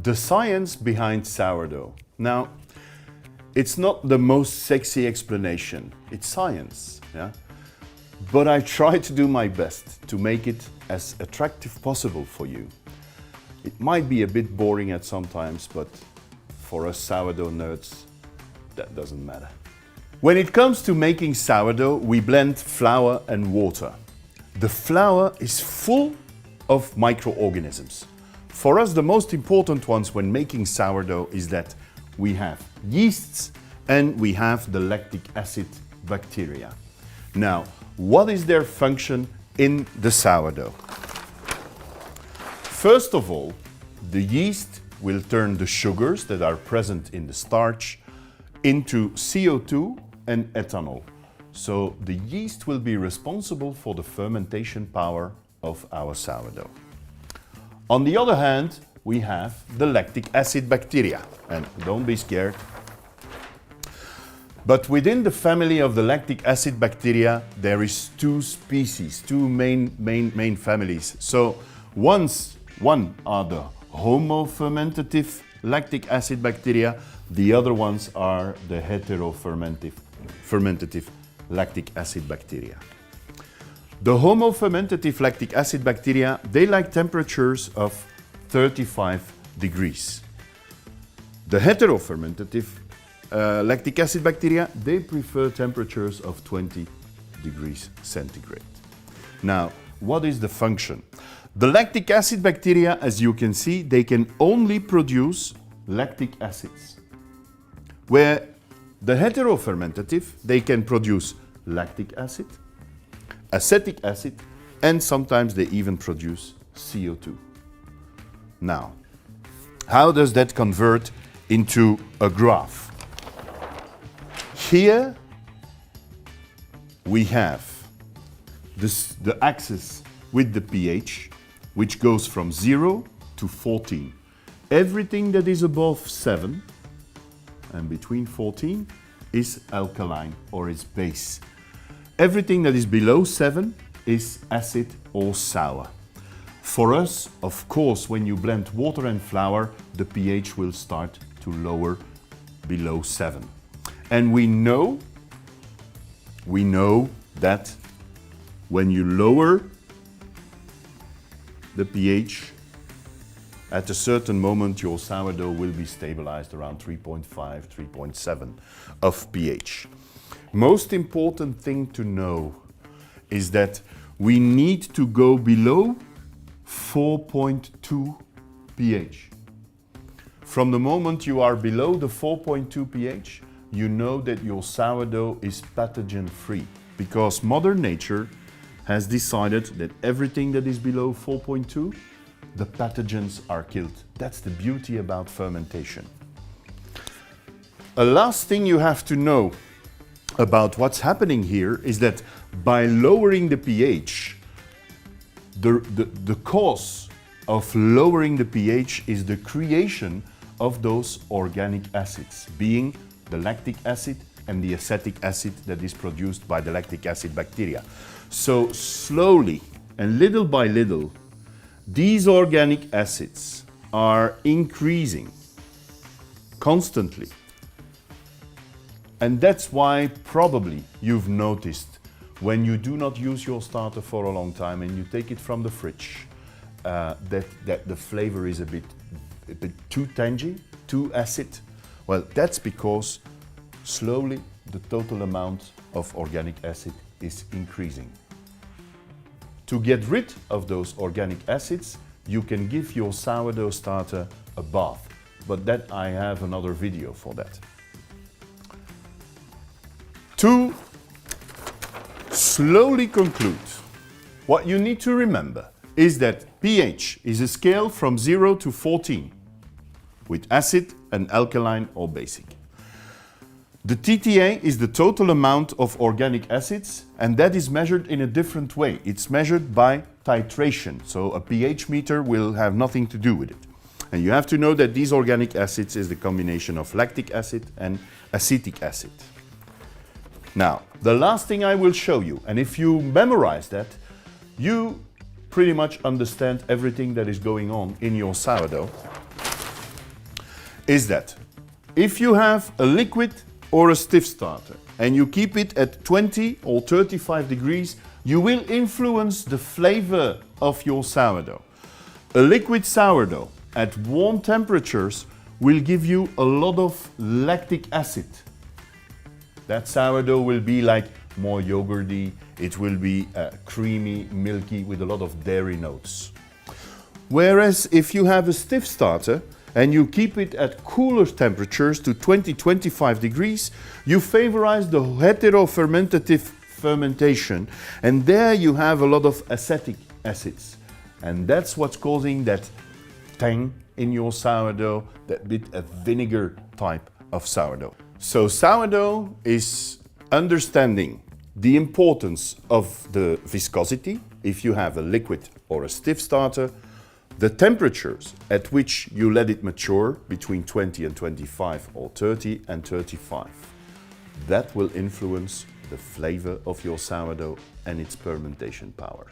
The science behind sourdough. Now, it's not the most sexy explanation. It's science, yeah? But I try to do my best to make it as attractive possible for you. It might be a bit boring at some times, but for us sourdough nerds, that doesn't matter. When it comes to making sourdough, we blend flour and water. The flour is full of microorganisms. For us, the most important ones when making sourdough is that we have yeasts and we have the lactic acid bacteria. Now, what is their function in the sourdough? First of all, the yeast will turn the sugars that are present in the starch into CO2 and ethanol. So the yeast will be responsible for the fermentation power of our sourdough. On the other hand, we have the lactic acid bacteria. And don't be scared. But within the family of the lactic acid bacteria, there is two species, two main families. So one are the homofermentative lactic acid bacteria, the other ones are the heterofermentative lactic acid bacteria. The homofermentative lactic acid bacteria, they like temperatures of 35 degrees. The heterofermentative lactic acid bacteria, they prefer temperatures of 20 degrees centigrade. Now, what is the function? The lactic acid bacteria, as you can see, they can only produce lactic acids. Where the heterofermentative, they can produce lactic acid, acetic acid, and sometimes they even produce CO2. Now, how does that convert into a graph? Here we have the axis with the pH, which goes from 0 to 14. Everything that is above 7 and between 14 is alkaline or is base. Everything that is below 7 is acid or sour. For us, of course, when you blend water and flour, the pH will start to lower below 7. And we know that when you lower the pH, at a certain moment your sourdough will be stabilized around 3.5, 3.7 of pH. Most important thing to know is that we need to go below 4.2 pH. From the moment you are below the 4.2 pH, you know that your sourdough is pathogen free, because Mother Nature has decided that everything that is below 4.2, the pathogens are killed. That's the beauty about fermentation. A last thing you have to know about what's happening here is that by lowering the pH, the cause of lowering the pH is the creation of those organic acids, being the lactic acid and the acetic acid that is produced by the lactic acid bacteria. So slowly and little by little, these organic acids are increasing constantly. And that's why probably you've noticed when you do not use your starter for a long time and you take it from the fridge, that the flavor is a bit too tangy, too acid. Well, that's because slowly the total amount of organic acid is increasing. To get rid of those organic acids, you can give your sourdough starter a bath, but that I have another video for that. To slowly conclude, what you need to remember is that pH is a scale from 0 to 14, with acid and alkaline or basic. The TTA is the total amount of organic acids, and that is measured in a different way. It's measured by titration, so a pH meter will have nothing to do with it. And you have to know that these organic acids is the combination of lactic acid and acetic acid. Now, the last thing I will show you, and if you memorize that, you pretty much understand everything that is going on in your sourdough. is that if you have a liquid or a stiff starter and you keep it at 20 or 35 degrees, you will influence the flavor of your sourdough. A liquid sourdough at warm temperatures will give you a lot of lactic acid. That sourdough will be like more yogurty, it will be creamy, milky with a lot of dairy notes. Whereas if you have a stiff starter and you keep it at cooler temperatures to 20-25 degrees, you favorize the heterofermentative fermentation, and there you have a lot of acetic acids. And that's what's causing that tang in your sourdough, that bit of vinegar type of sourdough. So sourdough is understanding the importance of the viscosity, if you have a liquid or a stiff starter, the temperatures at which you let it mature, between 20 and 25 or 30 and 35. That will influence the flavor of your sourdough and its fermentation power.